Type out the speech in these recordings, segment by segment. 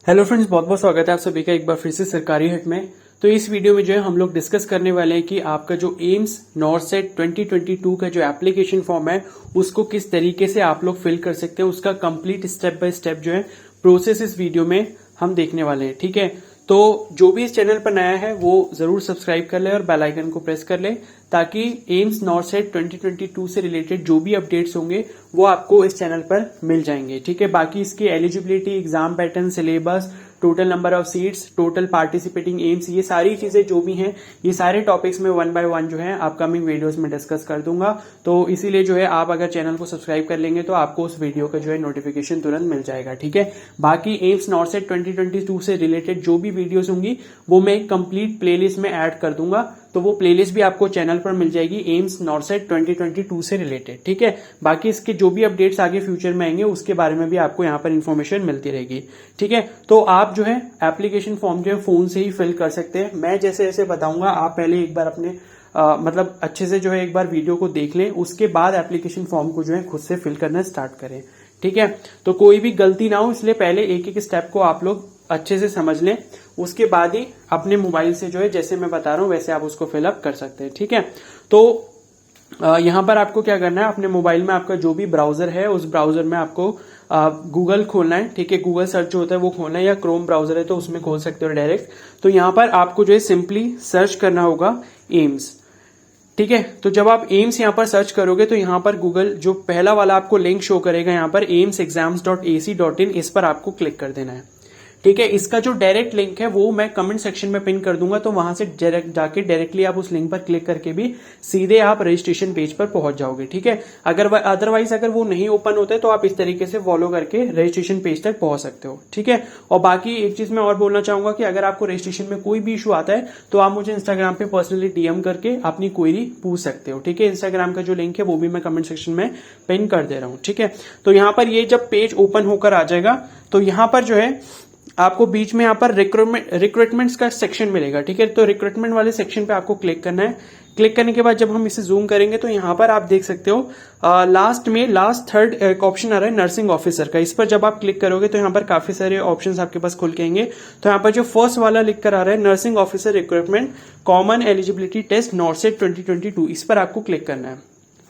Hello friends, बहुत बहुत स्वागत है आप सभी का एक बार फिर से सरकारी हिट में। तो इस वीडियो में जो है हम लोग डिस्कस करने वाले हैं कि आपका जो एम्स नॉर्सेट 2022 का जो एप्लीकेशन फॉर्म है उसको किस तरीके से आप लोग फिल कर सकते हैं, उसका कंप्लीट स्टेप बाय स्टेप जो है प्रोसेस इस वीडियो में हम देखने वाले हैं। ठीक है, तो जो भी इस चैनल पर नया है वो जरूर सब्सक्राइब कर ले और बेल आइकन को प्रेस कर ले ताकि एम्स नॉर्सेट 2022 से रिलेटेड जो भी अपडेट्स होंगे वो आपको इस चैनल पर मिल जाएंगे। ठीक है, बाकी इसकी eligibility, exam pattern, syllabus, total number of seats, total participating AIIMS, ये सारी चीजें जो भी हैं ये सारे टॉपिक्स में वन बाय वन जो है अपकमिंग वीडियोस में डिस्कस कर दूंगा। तो इसीलिए जो है आप अगर चैनल को सब्सक्राइब कर लेंगे तो आपको उस वीडियो का जो है नोटिफिकेशन तुरंत मिल जाएगा। ठीक है, बाकी एम्स नॉर्सेट 2022 से रिलेटेड जो भी वीडियोस होंगी वो मैं कंप्लीट प्लेलिस्ट में ऐड कर दूंगा, तो वो प्लेलिस्ट भी आपको चैनल पर मिल जाएगी एम्स नॉर्सेट 2022 से रिलेटेड। ठीक है, बाकी इसके जो भी अपडेट्स आगे फ्यूचर में आएंगे उसके बारे में भी आपको यहाँ पर इंफॉर्मेशन मिलती रहेगी। ठीक है, तो आप जो है एप्लीकेशन फॉर्म जो है फोन से ही फिल कर सकते हैं। मैं जैसे जैसे बताऊंगा आप पहले एक बार अपने मतलब अच्छे से जो है एक बार वीडियो को देख लें, उसके बाद एप्लीकेशन फॉर्म को जो है खुद से फिल करना स्टार्ट करें। ठीक है, तो कोई भी गलती ना हो इसलिए पहले एक एक स्टेप को आप लोग अच्छे से समझ लें, उसके बाद ही अपने मोबाइल से जो है जैसे मैं बता रहा हूं वैसे आप उसको फिलअप कर सकते हैं। ठीक है, तो यहां पर आपको क्या करना है, अपने मोबाइल में आपका जो भी ब्राउजर है उस ब्राउजर में आपको गूगल खोलना है। ठीक है, गूगल सर्च जो होता है वो खोलना है, या क्रोम ब्राउजर है तो उसमें खोल सकते हो डायरेक्ट। तो यहां पर आपको जो है सिंपली सर्च करना होगा एम्स। ठीक है, तो जब आप एम्स यहां पर सर्च करोगे तो यहां पर गूगल जो पहला वाला आपको लिंक शो करेगा यहां पर amsexams.ac.in, इस पर आपको क्लिक कर देना है। ठीक है, इसका जो डायरेक्ट लिंक है वो मैं कमेंट सेक्शन में पिन कर दूंगा, तो वहां से डायरेक्टली आप उस लिंक पर क्लिक करके भी सीधे आप रजिस्ट्रेशन पेज पर पहुंच जाओगे। ठीक है, अदरवाइज अगर वो नहीं ओपन होता है तो आप इस तरीके से फॉलो करके रजिस्ट्रेशन पेज तक पहुंच सकते हो। ठीक है, और बाकी एक चीज मैं और बोलना चाहूंगा कि अगर आपको रजिस्ट्रेशन में कोई भी इशू आता है तो आप मुझे इंस्टाग्राम पे पर्सनली डीएम करके अपनी क्वेरी पूछ सकते हो। ठीक है, इंस्टाग्राम का जो लिंक है वो भी मैं कमेंट सेक्शन में पिन कर दे रहा हूं। ठीक है, तो यहां पर ये जब पेज ओपन होकर आ जाएगा तो यहां पर जो है आपको बीच में यहाँ पर रिक्रूटमेंट्स का सेक्शन मिलेगा। ठीक है, तो रिक्रूटमेंट वाले सेक्शन पे आपको क्लिक करना है। क्लिक करने के बाद जब हम इसे जूम करेंगे तो यहाँ पर आप देख सकते हो लास्ट थर्ड एक ऑप्शन आ रहा है नर्सिंग ऑफिसर का। इस पर जब आप क्लिक करोगे तो यहाँ पर काफी सारे ऑप्शंस आपके पास खुल के आएंगे। तो यहाँ पर जो फर्स्ट वाला लिख कर आ रहा है nursing officer recruitment common eligibility test NORCET 2022, इस पर आपको क्लिक करना है।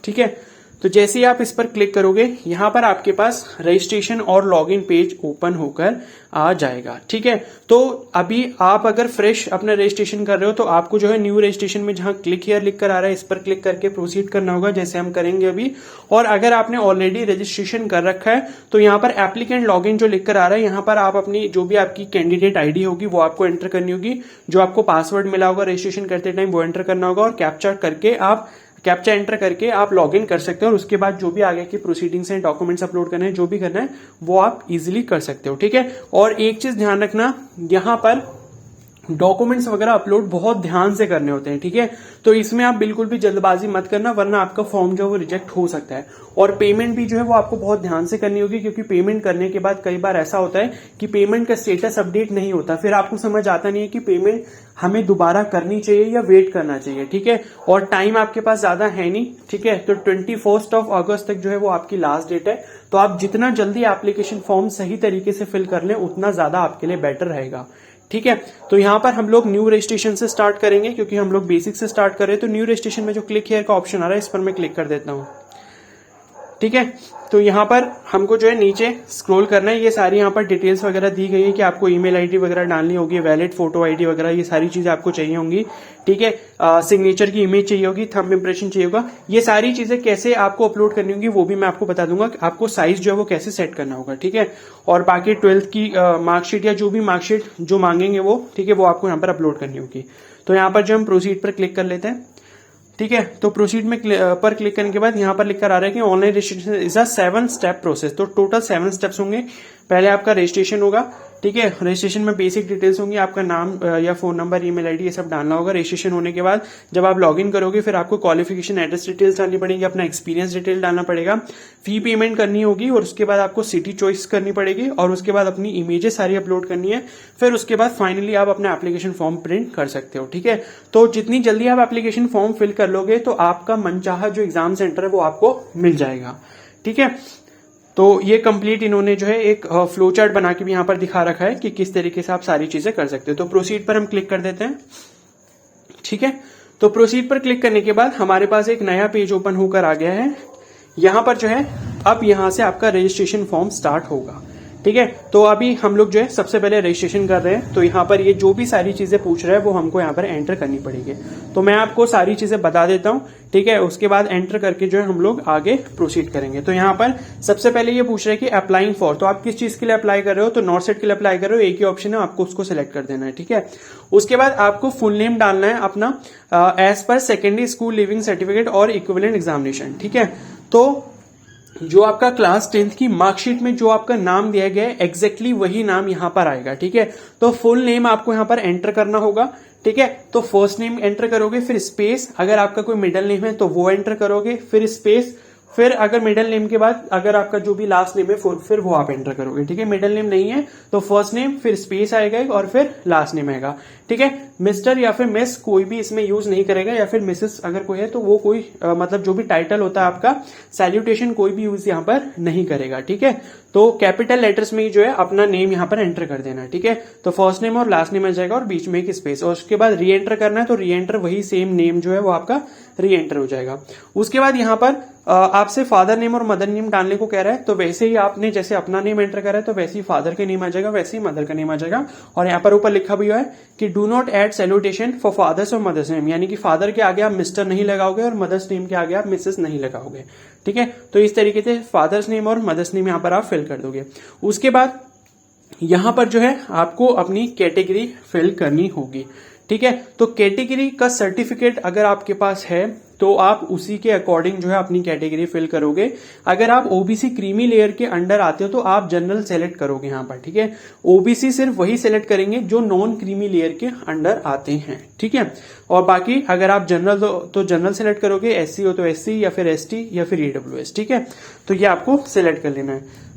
ठीक है, तो जैसे ही आप इस पर क्लिक करोगे यहां पर आपके पास रजिस्ट्रेशन और लॉगिन पेज ओपन होकर आ जाएगा। ठीक है, तो अभी आप अगर फ्रेश अपना रजिस्ट्रेशन कर रहे हो तो आपको जो है न्यू रजिस्ट्रेशन में जहां क्लिक हियर लिख कर आ रहा है इस पर क्लिक करके प्रोसीड करना होगा, जैसे हम करेंगे अभी। और अगर आपने ऑलरेडी रजिस्ट्रेशन कर रखा है तो यहाँ पर एप्लीकेंट लॉगिन जो लिख कर आ रहा है यहाँ पर आप अपनी जो भी आपकी कैंडिडेट आईडी होगी वो आपको एंटर करनी होगी, जो आपको पासवर्ड मिला होगा रजिस्ट्रेशन करते टाइम वो एंटर करना होगा, और कैप्चा एंटर करके आप लॉगिन कर सकते हो। और उसके बाद जो भी आगे की प्रोसीडिंग्स हैं, डॉक्यूमेंट्स अपलोड करने हैं, जो भी करना है वो आप इजीली कर सकते हो। ठीक है, और एक चीज ध्यान रखना, यहां पर डॉक्यूमेंट्स वगैरह अपलोड बहुत ध्यान से करने होते हैं। ठीक है, तो इसमें आप बिल्कुल भी जल्दबाजी मत करना वरना आपका फॉर्म जो है वो रिजेक्ट हो सकता है। और पेमेंट भी जो है वो आपको बहुत ध्यान से करनी होगी, क्योंकि पेमेंट करने के बाद कई बार ऐसा होता है कि पेमेंट का स्टेटस अपडेट नहीं होता, फिर आपको समझ आता नहीं है कि पेमेंट हमें दोबारा करनी चाहिए या वेट करना चाहिए। ठीक है, और टाइम आपके पास ज्यादा है नहीं। ठीक है, तो 21 अगस्त तक जो है वो आपकी लास्ट डेट है, तो आप जितना जल्दी एप्लीकेशन फॉर्म सही तरीके से फिल कर लें उतना ज्यादा आपके लिए बेटर रहेगा। ठीक है, तो यहां पर हम लोग न्यू रजिस्ट्रेशन से स्टार्ट करेंगे क्योंकि हम लोग बेसिक से स्टार्ट कर रहे हैं। तो न्यू रजिस्ट्रेशन में जो क्लिक हियर का ऑप्शन आ रहा है इस पर मैं क्लिक कर देता हूं। ठीक है, तो यहाँ पर हमको जो है नीचे स्क्रॉल करना है, ये सारी यहाँ पर डिटेल्स वगैरह दी गई है कि आपको ईमेल आईडी वगैरह डालनी होगी, वैलिड फोटो आईडी वगैरह, ये सारी चीजें आपको चाहिए होंगी। ठीक है, सिग्नेचर की इमेज चाहिए होगी, थंब इंप्रेशन चाहिए होगा, ये सारी चीजें कैसे आपको अपलोड करनी होगी वो भी मैं आपको बता दूंगा, आपको साइज जो है वो कैसे सेट करना होगा। ठीक है, और बाकी 12th की मार्कशीट या जो भी मार्कशीट जो मांगेंगे वो, ठीक है, वो आपको यहाँ पर अपलोड करनी होगी। तो यहाँ पर जो हम प्रोसीड पर क्लिक कर लेते हैं। ठीक है, तो प्रोसीड में पर क्लिक करने के बाद यहाँ पर लिखकर आ रहा है कि online registration is a 7 step process. तो टोटल 7 स्टेप्स होंगे। पहले आपका रजिस्ट्रेशन होगा। ठीक है, रजिस्ट्रेशन में बेसिक डिटेल्स होंगी, आपका नाम या फोन नंबर, ईमेल आईडी ये सब डालना होगा। रजिस्ट्रेशन होने के बाद जब आप लॉगिन करोगे फिर आपको क्वालिफिकेशन, एड्रेस डिटेल्स डालनी पड़ेगी, अपना एक्सपीरियंस डिटेल डालना पड़ेगा, फी पेमेंट करनी होगी, और उसके बाद आपको सिटी चॉइस करनी पड़ेगी, और उसके बाद अपनी इमेजेस सारी अपलोड करनी है। फिर उसके बाद फाइनली आप अपना एप्लीकेशन फॉर्म प्रिंट कर सकते हो। ठीक है, तो जितनी जल्दी आप एप्लीकेशन फॉर्म फिल कर लोगे तो आपका मनचाहा जो एग्जाम सेंटर है वो आपको मिल जाएगा। ठीक है, तो ये कंप्लीट इन्होंने जो है एक फ्लो चार्ट बना के भी यहाँ पर दिखा रखा है कि किस तरीके से आप सारी चीजें कर सकते हो। तो प्रोसीड पर हम क्लिक कर देते हैं। ठीक है, तो प्रोसीड पर क्लिक करने के बाद हमारे पास एक नया पेज ओपन होकर आ गया है। यहां पर जो है अब यहां से आपका रजिस्ट्रेशन फॉर्म स्टार्ट होगा। ठीक है, तो अभी हम लोग जो है सबसे पहले रजिस्ट्रेशन कर रहे हैं। तो यहाँ पर ये जो भी सारी चीजें पूछ रहा है वो हमको यहाँ पर एंटर करनी पड़ेगी। तो मैं आपको सारी चीजें बता देता हूँ। ठीक है, उसके बाद एंटर करके जो है हम लोग आगे प्रोसीड करेंगे। तो यहाँ पर सबसे पहले ये पूछ रहा है कि अप्लाइंग फॉर, तो आप किस चीज के लिए अप्लाई कर रहे हो। तो नॉर्थ सेट के लिए अप्लाई कर रहे हो, एक ही ऑप्शन है, आपको उसको सिलेक्ट कर देना है। ठीक है, उसके बाद आपको फुल नेम डालना है अपना as per secondary school leaving certificate और इक्विवेलेंट एग्जामिनेशन। ठीक है, तो जो आपका क्लास 10th की मार्कशीट में जो आपका नाम दिया गया है एग्जैक्टली वही नाम यहां पर आएगा। ठीक है, तो फुल नेम आपको यहां पर एंटर करना होगा। ठीक है, तो फर्स्ट नेम एंटर करोगे, फिर स्पेस, अगर आपका कोई मिडिल नेम है तो वो एंटर करोगे, फिर स्पेस, फिर अगर मिडिल नेम के बाद अगर आपका जो भी लास्ट नेम है फिर वो आप एंटर करोगे। ठीक है, मिडिल नेम नहीं है तो फर्स्ट नेम, फिर स्पेस आएगा और फिर लास्ट नेम आएगा। ठीक है, मिस्टर या फिर मिस कोई भी इसमें यूज नहीं करेगा, या फिर मिसेस अगर कोई है तो वो कोई मतलब जो भी टाइटल होता है आपका सैल्यूटेशन कोई भी यूज यहाँ पर नहीं करेगा। ठीक है, तो कैपिटल लेटर्स में ही जो है अपना नेम यहाँ पर एंटर कर देना। ठीक है, तो फर्स्ट नेम और लास्ट नेम आ जाएगा और बीच में एक स्पेस, और उसके बाद री एंटर करना है तो री एंटर वही सेम नेम जो है वो आपका री एंटर हो जाएगा। उसके बाद यहाँ पर आपसे फादर नेम और मदर नेम डालने को कह रहा है, तो वैसे ही आपने जैसे अपना नेम एंटर करा है तो वैसे ही फादर का नेम आ जाएगा, वैसे ही मदर का नेम आ जाएगा। और यहाँ पर ऊपर लिखा भी हुआ है कि do not add salutation for fathers और मदर्स नेम, यानी कि फादर के आगे आप मिस्टर नहीं लगाओगे और मदर्स नेम के आगे आप मिसेस नहीं लगाओगे। ठीक है, तो इस तरीके से फादर्स नेम और मदर्स नेम यहाँ पर आप फिल कर दोगे। उसके बाद यहां पर जो है आपको अपनी कैटेगरी फिल करनी होगी। ठीक है, तो कैटेगरी का सर्टिफिकेट अगर आपके पास है तो आप उसी के अकॉर्डिंग जो है अपनी कैटेगरी फिल करोगे। अगर आप ओबीसी क्रीमी लेयर के अंडर आते हो तो आप जनरल सेलेक्ट करोगे यहाँ पर। ठीक है, ओबीसी सिर्फ वही सेलेक्ट करेंगे जो नॉन क्रीमी लेयर के अंडर आते हैं। ठीक है, और बाकी अगर आप जनरल तो जनरल सेलेक्ट करोगे, एससी हो तो एससी या फिर एसटी या फिर ईडब्ल्यूएस। ठीक है, तो ये आपको सिलेक्ट कर लेना है।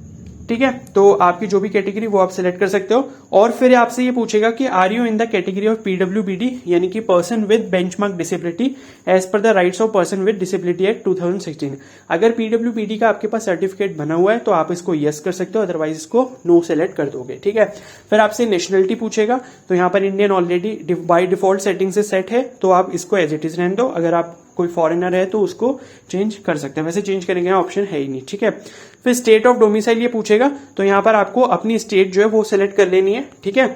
ठीक है, तो आपकी जो भी कैटेगरी वो आप सिलेक्ट कर सकते हो। और फिर आपसे ये पूछेगा कि are you in the category of PWBD, यानी कि person with benchmark disability as per the rights of person with disability act 2016। अगर पीडब्ल्यूबीडी का आपके पास सर्टिफिकेट बना हुआ है तो आप इसको यस कर सकते हो, अदरवाइज इसको नो सेलेक्ट कर दोगे। ठीक है, फिर आपसे नेशनलिटी पूछेगा, तो यहाँ पर Indian already by default setting से सेट है, तो आप इसको एज इट इज रहने दो। अगर आप कोई फॉरेनर है तो उसको चेंज कर सकते हैं, वैसे चेंज करेंगे ऑप्शन है ही नहीं। ठीक है, फिर स्टेट ऑफ डोमिसाइल ये पूछेगा, तो यहाँ पर आपको अपनी स्टेट जो है वो सिलेक्ट कर लेनी है। ठीक है,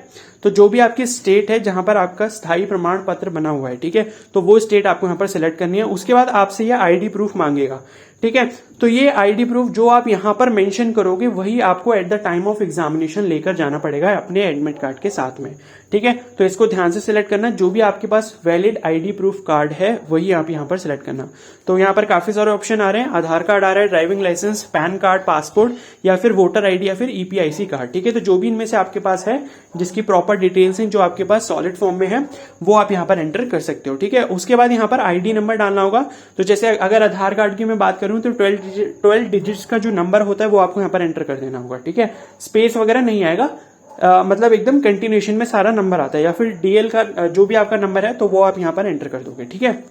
तो जो भी आपकी स्टेट है जहां पर आपका स्थायी प्रमाण पत्र बना हुआ है, ठीक है, तो वो स्टेट आपको यहाँ पर सिलेक्ट करनी है। उसके बाद आपसे ये आईडी प्रूफ मांगेगा। ठीक है, तो ये आईडी प्रूफ जो आप यहां पर मेंशन करोगे वही आपको at the time of examination लेकर जाना पड़ेगा अपने एडमिट कार्ड के साथ में। ठीक है, तो इसको ध्यान से सिलेक्ट करना, जो भी आपके पास वैलिड आईडी प्रूफ कार्ड है वही आप यहां पर सिलेक्ट करना। तो यहाँ पर काफी सारे ऑप्शन आ रहे हैं, आधार कार्ड आ रहा है, driving licence, PAN card, passport या फिर वोटर आईडी या फिर ईपीआईसी कार्ड। ठीक है, तो जो भी इनमें से आपके पास है जिसकी प्रॉपर डिटेल्स हैं जो आपके पास सॉलिड फॉर्म में है वो आप यहाँ पर एंटर कर सकते हो। ठीक है, उसके बाद यहाँ पर आईडी नंबर डालना होगा। तो जैसे अगर आधार कार्ड की मैं बात करूं तो 12 डिजिट्स का जो नंबर होता है वो आपको यहाँ पर एंटर कर देना होगा। ठीक है, स्पेस वगैरह नहीं आएगा, मतलब एकदम कंटिन्यूएशन में सारा नंबर आता है, या फिर डीएल का जो भी आपका नंबर है तो वो आप यहाँ पर एंटर कर दोगे। ठीक है,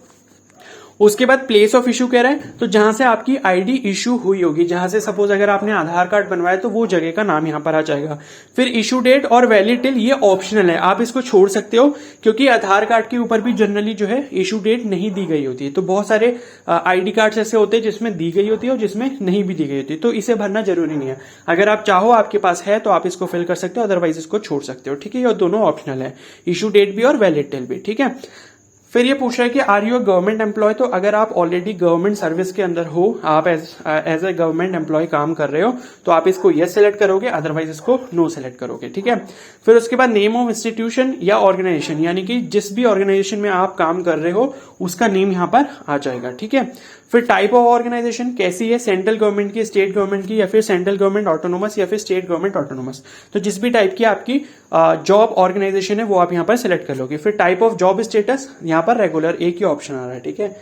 उसके बाद प्लेस ऑफ इशू कह रहा है, तो जहां से आपकी आईडी इशू हुई होगी, जहां से सपोज अगर आपने आधार कार्ड बनवाया तो वो जगह का नाम यहां पर आ जाएगा। फिर इशू डेट और वैलिड टिल ये ऑप्शनल है, आप इसको छोड़ सकते हो क्योंकि आधार कार्ड के ऊपर भी जनरली जो है इशू डेट नहीं दी गई होती है। तो बहुत सारे आईडी कार्ड ऐसे होते हैं जिसमें दी गई होती है और जिसमें नहीं भी दी गई होती है, तो इसे भरना जरूरी नहीं है। अगर आप चाहो आपके पास है तो आप इसको फिल कर सकते हो, अदरवाइज इसको छोड़ सकते हो। ठीक है, ये दोनों ऑप्शनल है, इशू डेट भी और वैलिड टिल भी। ठीक है, फिर ये पूछ रहा है कि आर यू गवर्नमेंट एम्प्लॉय, तो अगर आप ऑलरेडी गवर्नमेंट सर्विस के अंदर हो, आप एज ए गवर्नमेंट एम्प्लॉय काम कर रहे हो तो आप इसको यस सेलेक्ट करोगे, अदरवाइज इसको नो सेलेक्ट करोगे। ठीक है, फिर उसके बाद नेम ऑफ इंस्टीट्यूशन या ऑर्गेनाइजेशन, यानी कि जिस भी ऑर्गेनाइजेशन में आप काम कर रहे हो उसका नेम यहां पर आ जाएगा। ठीक है, फिर टाइप ऑफ ऑर्गेनाइजेशन कैसी है, सेंट्रल गवर्नमेंट की, स्टेट गवर्नमेंट की, या फिर सेंट्रल गवर्नमेंट ऑटोनोमस या फिर स्टेट गवर्नमेंट ऑटोनोमस। तो जिस भी टाइप की आपकी जॉब ऑर्गेनाइजेशन है वो आप यहाँ पर सिलेक्ट कर लोगे। फिर टाइप ऑफ जॉब स्टेटस, यहाँ पर रेगुलर एक ही ऑप्शन आ रहा है। ठीक है,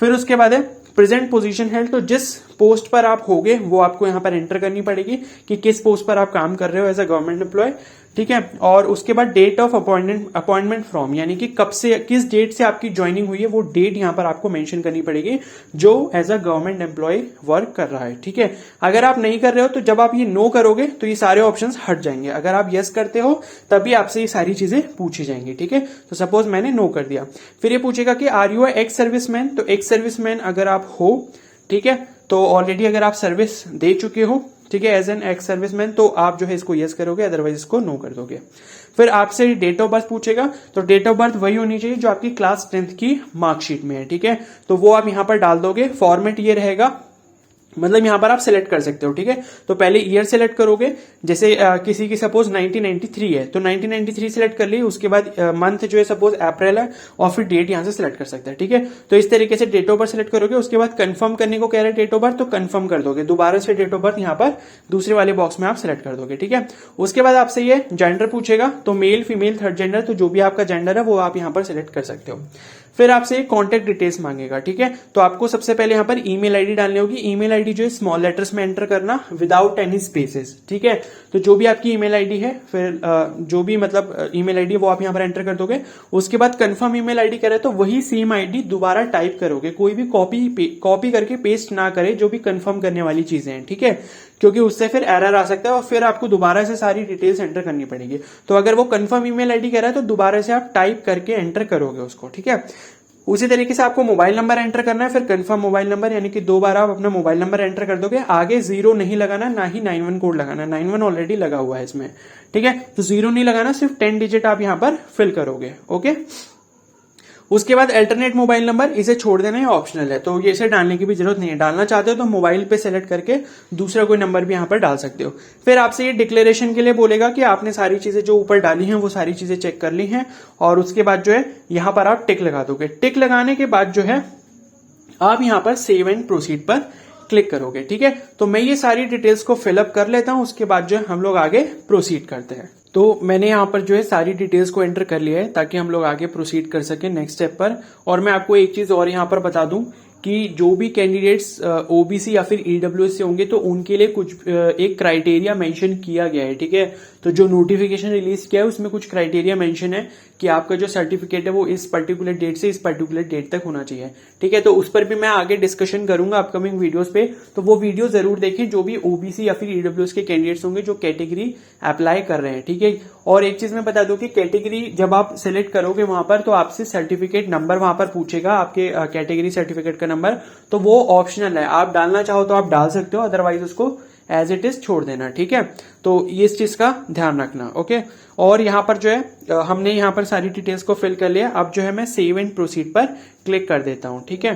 फिर उसके बाद है प्रेजेंट पोजीशन हेल्ड, तो जिस पोस्ट पर आप होगे वो आपको यहाँ पर एंटर करनी पड़ेगी कि किस पोस्ट पर आप काम कर रहे हो एज अ गवर्नमेंट एम्प्लॉय। ठीक ठीक है। और उसके बाद डेट ऑफ अपॉइंटमेंट फ्रॉम, यानी कि कब से, किस डेट से आपकी ज्वाइनिंग हुई है, वो डेट यहां पर आपको मेंशन करनी पड़ेगी जो as a government employ work कर रहा है, ठीक है। अगर आप नहीं कर रहे हो तो जब आप ये नो करोगे तो ये सारे ऑप्शंस हट जाएंगे। अगर आप यस करते हो तभी आपसे ये सारी चीजें पूछी जाएंगी, ठीक है। तो सपोज मैंने नो कर दिया, फिर ये पूछेगा कि आर यू एक्स सर्विसमैन, तो एक्स सर्विसमैन अगर आप हो, ठीक है, तो ऑलरेडी अगर आप सर्विस दे चुके हो, ठीक है, एज एन एक्स सर्विसमैन, तो आप जो है इसको यस करोगे, अदरवाइज इसको नो कर दोगे। फिर आपसे डेट ऑफ बर्थ पूछेगा, तो डेट ऑफ बर्थ वही होनी चाहिए जो आपकी क्लास 10th की मार्कशीट में है, ठीक है। तो वो आप यहां पर डाल दोगे। फॉर्मेट ये रहेगा, मतलब यहां पर आप सिलेक्ट कर सकते हो, ठीक है। तो पहले ईयर सिलेक्ट करोगे, जैसे किसी की सपोज 1993 है तो 1993 सिलेक्ट कर ली, उसके बाद मंथ जो है सपोज अप्रैल है, और फिर डेट यहां से सिलेक्ट कर सकते हैं, ठीक है। तो इस तरीके से डेट ऑफ बर्थ सिलेक्ट करोगे। उसके बाद कंफर्म करने को कह रहे हैं डेट ऑफ बर्थ, तो कंफर्म कर दोगे, दोबारा से डेट ऑफ बर्थ यहां पर दूसरे वाले बॉक्स में आप सिलेक्ट कर दोगे, ठीक है। उसके बाद आपसे ये जेंडर पूछेगा, तो मेल फीमेल थर्ड जेंडर, तो जो भी आपका जेंडर है वो आप यहां पर सिलेक्ट कर सकते हो। फिर आपसे कॉन्टेक्ट डिटेल्स मांगेगा, ठीक है। तो आपको सबसे पहले यहां पर ईमेल आईडी डालनी होगी। ईमेल आईडी जो है स्मॉल लेटर्स में एंटर करना, विदाउट एनी स्पेसेस, ठीक है। तो जो भी आपकी ईमेल आईडी है, फिर जो भी मतलब ईमेल आईडी वो आप यहां पर एंटर कर दोगे। उसके बाद कंफर्म ईमेल आईडी करे तो वही सेम आईडी दोबारा टाइप करोगे, कोई भी कॉपी करके पेस्ट ना करे, जो भी कंफर्म करने वाली चीजें हैं, ठीक है, क्योंकि उससे फिर एरर आ सकता है और फिर आपको दोबारा से सारी डिटेल्स एंटर करनी पड़ेगी। तो अगर वो कंफर्म ईमेल आईडी कह रहा है तो दोबारा से आप टाइप करके एंटर करोगे उसको, ठीक है। उसी तरीके से आपको मोबाइल नंबर एंटर करना है, फिर कंफर्म मोबाइल नंबर, यानी कि 2 बार आप अपना मोबाइल नंबर एंटर कर दोगे। आगे 0 नहीं लगाना, ना ही 91 कोड लगाना, 91 ऑलरेडी लगा हुआ है इसमें, ठीक है। तो 0 नहीं लगाना, सिर्फ 10 डिजिट आप यहां पर फिल करोगे, ओके। उसके बाद अल्टरनेट मोबाइल नंबर, इसे छोड़ देना है, ऑप्शनल है, तो ये इसे डालने की भी जरूरत नहीं है। डालना चाहते हो तो मोबाइल पे सेलेक्ट करके दूसरा कोई नंबर भी यहां पर डाल सकते हो। फिर आपसे ये डिक्लेरेशन के लिए बोलेगा कि आपने सारी चीजें जो ऊपर डाली हैं वो सारी चीजें चेक कर ली हैं, और उसके बाद जो है यहां पर आप टिक लगा दोगे। टिक लगाने के बाद जो है आप यहां पर सेव एंड प्रोसीड पर क्लिक करोगे, ठीक है। तो मैं ये सारी डिटेल्स को फिलअप कर लेता हूं, उसके बाद जो है हम लोग आगे प्रोसीड करते हैं। तो मैंने यहाँ पर जो है सारी डिटेल्स को एंटर कर लिया है ताकि हम लोग आगे प्रोसीड कर सकें नेक्स्ट स्टेप पर। और मैं आपको एक चीज और यहाँ पर बता दूं कि जो भी कैंडिडेट्स ओबीसी या फिर ईडब्ल्यूएस से होंगे तो उनके लिए कुछ एक क्राइटेरिया मेंशन किया गया है, ठीक है। तो जो नोटिफिकेशन रिलीज किया है उसमें कुछ क्राइटेरिया मेंशन है कि आपका जो सर्टिफिकेट है वो इस पर्टिकुलर डेट से इस पर्टिकुलर डेट तक होना चाहिए, ठीक है। तो उस पर भी मैं आगे डिस्कशन करूंगा अपकमिंग वीडियोस पे, तो वो वीडियो जरूर देखें जो भी ओबीसी या फिर ईडब्ल्यूएस के कैंडिडेट्स होंगे जो कैटेगरी अप्लाई कर रहे हैं, ठीक है। और एक चीज मैं बता दूं कि कैटेगरी जब आप सिलेक्ट करोगे वहां पर तो आपसे सर्टिफिकेट नंबर वहां पर पूछेगा, आपके कैटेगरी सर्टिफिकेट का नंबर, तो वो ऑप्शनल है, आप डालना चाहो तो आप डाल सकते हो, अदरवाइज उसको एज इट इज छोड़ देना, ठीक है। तो ये इस चीज का ध्यान रखना, ओके। और यहां पर जो है हमने यहां पर सारी डिटेल्स को फिल कर लिया। अब जो है मैं सेव एंड प्रोसीड पर क्लिक कर देता हूं, ठीक है।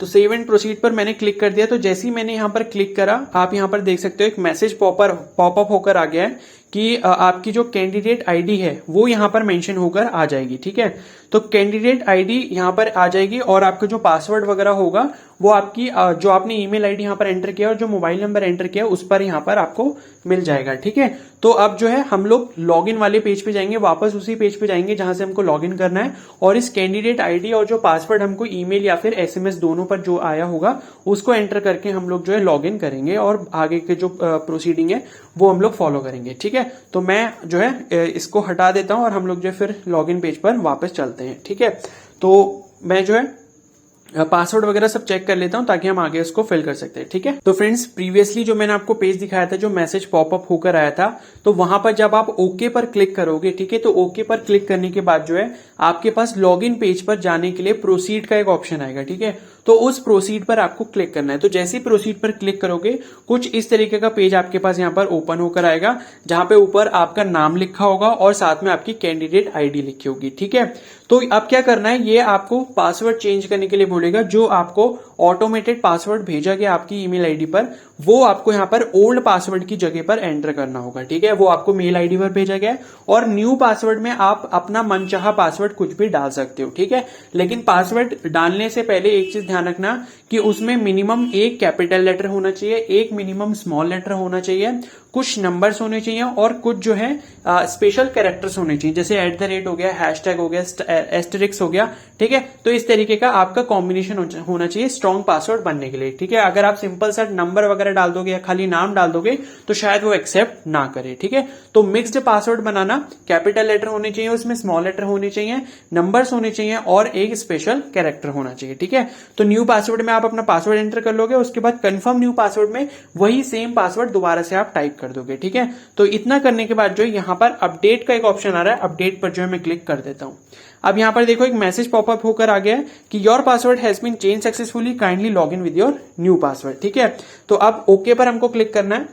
तो सेव एंड प्रोसीड पर मैंने क्लिक कर दिया। तो जैसे ही मैंने यहां पर क्लिक करा, आप यहां पर देख सकते हो एक मैसेज पॉपअप होकर आ गया है कि आपकी जो कैंडिडेट आईडी है वो यहां पर मेंशन होकर आ जाएगी, ठीक है। तो कैंडिडेट आईडी यहां पर आ जाएगी और आपका जो पासवर्ड वगैरह होगा वो आपकी जो आपने ईमेल आईडी यहां पर एंटर किया और जो मोबाइल नंबर एंटर किया उस पर यहां पर आपको मिल जाएगा, ठीक है। तो अब जो है हम लोग लॉगिन वाले पेज पे जाएंगे, वापस उसी पेज पे जाएंगे जहां से हमको लॉगिन करना है, और इस कैंडिडेट आईडी और जो पासवर्ड हमको ईमेल या फिर एसएमएस दोनों पर जो आया होगा उसको एंटर करके हम लोग जो है लॉगिन करेंगे और आगे के जो प्रोसीडिंग है वो हम लोग फॉलो करेंगे, ठीक है। तो मैं जो है इसको हटा देता हूं और हम लोग जो है फिर लॉगिन पेज पर वापस चलते हैं, ठीक है। तो मैं जो है पासवर्ड वगैरह सब चेक कर लेता हूं ताकि हम आगे इसको फिल कर सकते हैं, ठीक है। तो फ्रेंड्स, प्रीवियसली जो मैंने आपको पेज दिखाया था जो मैसेज पॉपअप होकर आया था, तो वहां पर जब आप ओके पर क्लिक करोगे, ठीक है, तो ओके पर क्लिक करने के बाद जो है आपके पास लॉगिन पेज पर जाने के लिए प्रोसीड का एक ऑप्शन आएगा, ठीक है। तो उस प्रोसीड पर आपको क्लिक करना है। तो जैसे ही प्रोसीड पर क्लिक करोगे कुछ इस तरीके का पेज आपके पास यहाँ पर ओपन होकर आएगा, जहां पे ऊपर आपका नाम लिखा होगा और साथ में आपकी कैंडिडेट आईडी लिखी होगी, ठीक है। तो अब क्या करना है, ये आपको पासवर्ड चेंज करने के लिए बोलेगा। जो आपको ऑटोमेटेड पासवर्ड भेजा गया आपकी ईमेल आईडी पर, वो आपको यहाँ पर ओल्ड पासवर्ड की जगह पर एंटर करना होगा, ठीक है। वो आपको मेल आईडी पर भेजा गया है और न्यू पासवर्ड में आप अपना मनचाहा पासवर्ड कुछ भी डाल सकते हो, ठीक है। लेकिन पासवर्ड डालने से पहले एक चीज ध्यान रखना कि उसमें मिनिमम एक कैपिटल लेटर होना चाहिए, एक मिनिमम स्मॉल लेटर होना चाहिए, कुछ नंबर्स होने चाहिए और कुछ जो है स्पेशल कैरेक्टर्स होने चाहिए, जैसे @ हो गया, हैशटैग हो गया, एस्टेरिक्स हो गया, ठीक है। तो इस तरीके का आपका कॉम्बिनेशन होना चाहिए। स्ट्रॉन्ग स्ट्रॉन्ग पासवर्ड बनने के लिए, ठीक है। अगर आप सिंपल सा नंबर वगैरह डाल दोगे या खाली नाम डाल दोगे तो शायद वो एक्सेप्ट ना करे, ठीक है। तो मिक्स्ड पासवर्ड बनाना, कैपिटल लेटर होने चाहिए, उसमें स्मॉल लेटर होने चाहिए, नंबर्स होने चाहिए और एक स्पेशल कैरेक्टर होना चाहिए, ठीक है। तो न्यू पासवर्ड में आप अपना पासवर्ड एंटर कर लोगे, उसके बाद कंफर्म न्यू पासवर्ड में वही सेम पासवर्ड दोबारा से आप टाइप कर दोगे, ठीक है। तो इतना करने के बाद जो यहाँ पर अपडेट का एक ऑप्शन आ रहा है, अपडेट पर जो है मैं क्लिक कर देता हूं। अब यहां पर देखो एक मैसेज पॉपअप होकर आ गया है कि your password has been change successfully, kindly log in with your new password, ठीक है। तो अब ओके पर हमको क्लिक करना है,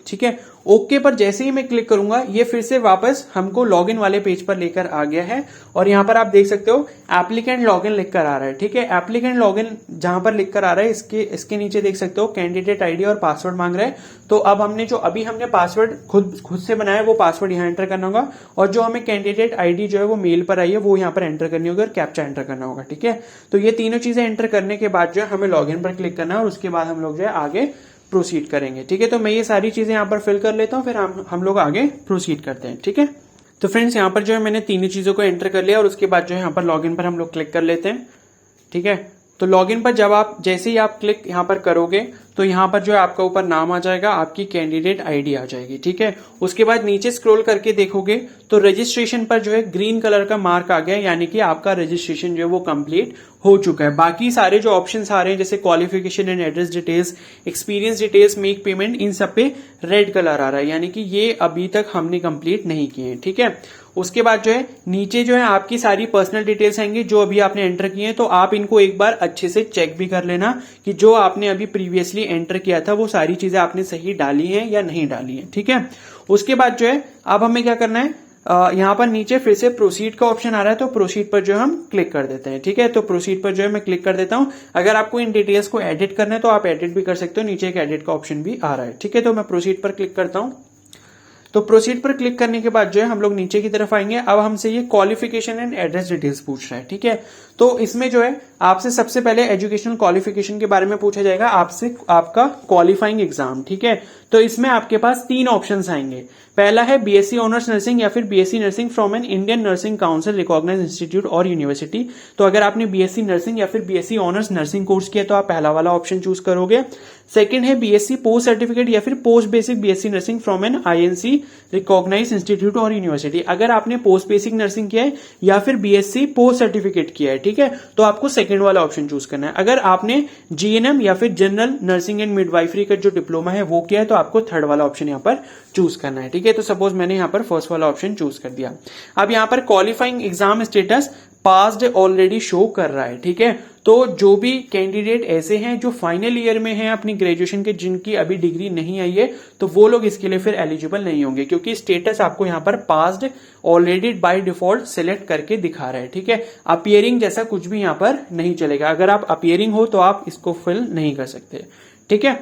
ठीक है। ओके पर जैसे ही मैं क्लिक करूंगा ये फिर से वापस हमको लॉगिन वाले पेज पर लेकर आ गया है और यहां पर आप देख सकते हो एप्लीकेंट लॉगिन लिखकर आ रहा है, ठीक है। एप्लीकेंट लॉगिन जहां पर लिखकर आ रहा है इसके नीचे देख सकते हो कैंडिडेट आईडी और पासवर्ड मांग रहा है। तो अब हमने पासवर्ड खुद से बनाया वो पासवर्ड यहां एंटर करना होगा और जो हमें कैंडिडेट आईडी जो है वो मेल पर आई है वो यहां पर एंटर करनी होगी और कैप्चा एंटर करना होगा, ठीक है। तो ये तीनों चीजें एंटर करने के बाद जो है हमें लॉगिन पर क्लिक करना है और उसके बाद हम लोग जो है आगे प्रोसीड करेंगे, ठीक है। तो मैं ये सारी चीजें यहाँ पर फिल कर लेता हूँ, फिर हम लोग आगे प्रोसीड करते हैं, ठीक है। तो फ्रेंड्स यहाँ पर जो है मैंने तीनों चीजों को एंटर कर लिया और उसके बाद जो है यहाँ पर लॉगिन पर हम लोग क्लिक कर लेते हैं, ठीक है। तो लॉगिन पर जैसे ही आप क्लिक यहाँ पर करोगे तो यहाँ पर जो है आपका ऊपर नाम आ जाएगा, आपकी कैंडिडेट आईडी आ जाएगी, ठीक है। उसके बाद नीचे स्क्रॉल करके देखोगे तो रजिस्ट्रेशन पर जो है ग्रीन कलर का मार्क आ गया, यानी कि आपका रजिस्ट्रेशन जो है वो कंप्लीट हो चुका है। बाकी सारे जो ऑप्शंस आ रहे हैं जैसे qualification and address details, experience details, make payment, इन सब पे रेड कलर आ रहा है, यानी कि ये अभी तक हमने कंप्लीट नहीं किए हैं, ठीक है। उसके बाद जो है नीचे जो है आपकी सारी पर्सनल डिटेल्स आएंगे जो अभी आपने एंटर किए हैं, तो आप इनको एक बार अच्छे से चेक भी कर लेना कि जो आपने अभी प्रीवियसली एंटर किया था वो सारी चीजें आपने सही डाली हैं या नहीं डाली हैं, ठीक है। उसके बाद जो है अब हमें क्या करना है, यहाँ पर नीचे फिर से प्रोसीड का ऑप्शन आ रहा है, तो प्रोसीड पर जो है हम क्लिक कर देते हैं, ठीक है। तो प्रोसीड पर जो है मैं क्लिक कर देता हूं। अगर आपको इन डिटेल्स को एडिट करना है तो आप एडिट भी कर सकते हो, नीचे एक एडिट का ऑप्शन भी आ रहा है, ठीक है। तो मैं प्रोसीड पर क्लिक करता हूं। तो प्रोसीड पर क्लिक करने के बाद जो है हम लोग नीचे की तरफ आएंगे। अब हमसे ये क्वालिफिकेशन एंड एड्रेस डिटेल्स पूछ रहा है, ठीक है। तो इसमें जो है आपसे सबसे पहले एजुकेशनल क्वालिफिकेशन के बारे में पूछा जाएगा, आपसे आपका क्वालिफाइंग एग्जाम, ठीक है। तो इसमें आपके पास 3 ऑप्शंस आएंगे। पहला है बीएससी ऑनर्स नर्सिंग या फिर BSc nursing from an Indian Nursing Council recognised institute और यूनिवर्सिटी। तो अगर आपने बीएससी नर्सिंग या फिर बीएससी ऑनर्स नर्सिंग कोर्स किया तो आप पहला वाला ऑप्शन चूज करोगे। सेकंड है बीएससी पोस्ट सर्टिफिकेट या फिर post basic BSc nursing from an INC recognised institute और यूनिवर्सिटी। अगर आपने पोस्ट बेसिक नर्सिंग किया है या फिर बीएससी पोस्ट सर्टिफिकेट किया है, ठीक है, तो आपको सेकंड वाला ऑप्शन चूज करना है। अगर आपने जीएनएम या फिर जनरल नर्सिंग एंड मिडवाइफरी का जो डिप्लोमा है वो किया है तो आपको थर्ड वाला ऑप्शन यहाँ पर चूज करना है, ठीक है। तो सपोज मैंने यहाँ पर फर्स्ट वाला ऑप्शन चूज कर दिया। अब यहाँ पर qualifying exam status passed already show कर रहा है, ठीक है। तो जो भी कैंडिडेट ऐसे हैं जो फाइनल ईयर में हैं अपनी ग्रेजुएशन के, जिनकी अभी डिग्री नहीं आई है, तो वो लोग इसके लिए फिर एलिजिबल नहीं होंगे, क्योंकि स्टेटस आपको यहाँ पर passed already by default select करके दिखा रहा है, ठीक है। अपीयरिंग जैसा कुछ भी यहाँ पर नहीं चलेगा। अगर आप अपीयरिंग हो तो आप इसको फिल नहीं कर सकते, ठीक है।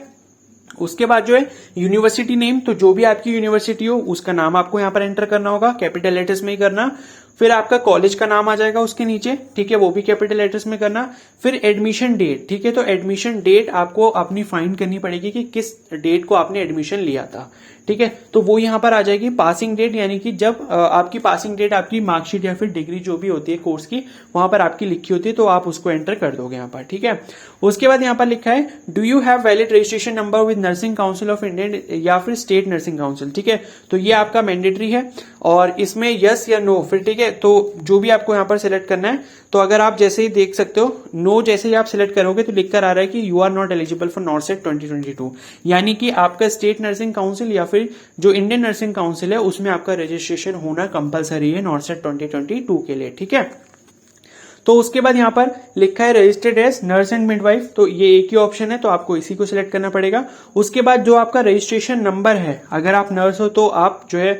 उसके बाद जो है यूनिवर्सिटी नेम, तो जो भी आपकी यूनिवर्सिटी हो उसका नाम आपको यहाँ पर एंटर करना होगा, कैपिटल लेटर्स में ही करना। फिर आपका कॉलेज का नाम आ जाएगा उसके नीचे, ठीक है, वो भी कैपिटल लेटर्स में करना। फिर एडमिशन डेट, ठीक है, तो एडमिशन डेट आपको अपनी फाइंड करनी पड़ेगी कि किस डेट को आपने एडमिशन लिया था, ठीक है। तो वो यहां पर आ जाएगी पासिंग डेट, यानी कि जब आपकी पासिंग डेट आपकी मार्कशीट या फिर डिग्री जो भी होती है कोर्स की वहां पर आपकी लिखी होती है, तो आप उसको एंटर कर दोगे यहाँ पर, ठीक है। उसके बाद यहाँ पर लिखा है do you have valid registration number with nursing council of India या फिर स्टेट नर्सिंग काउंसिल, ठीक है। तो ये आपका मैंडेटरी है और इसमें यस या नो, फिर ठीक है, तो जो भी आपको यहाँ पर सिलेक्ट करना है। तो अगर आप जैसे ही देख सकते हो नो जैसे ही आप सिलेक्ट करोगे तो लिखकर आ रहा है कि you are not eligible for NORCET 2022, यानी कि आपका स्टेट नर्सिंग काउंसिल या फिर जो इंडियन नर्सिंग काउंसिल है उसमें आपका रजिस्ट्रेशन होना कंपलसरी है नॉर्सेट 2022 के लिए, ठीक है। तो उसके बाद यहाँ पर लिखा है registered as nurse and midwife, तो ये एक ही ऑप्शन है, तो आपको इसी को सिलेक्ट करना पड़ेगा। उसके बाद जो आपका रजिस्ट्रेशन नंबर है, अगर आप नर्स हो तो आप जो है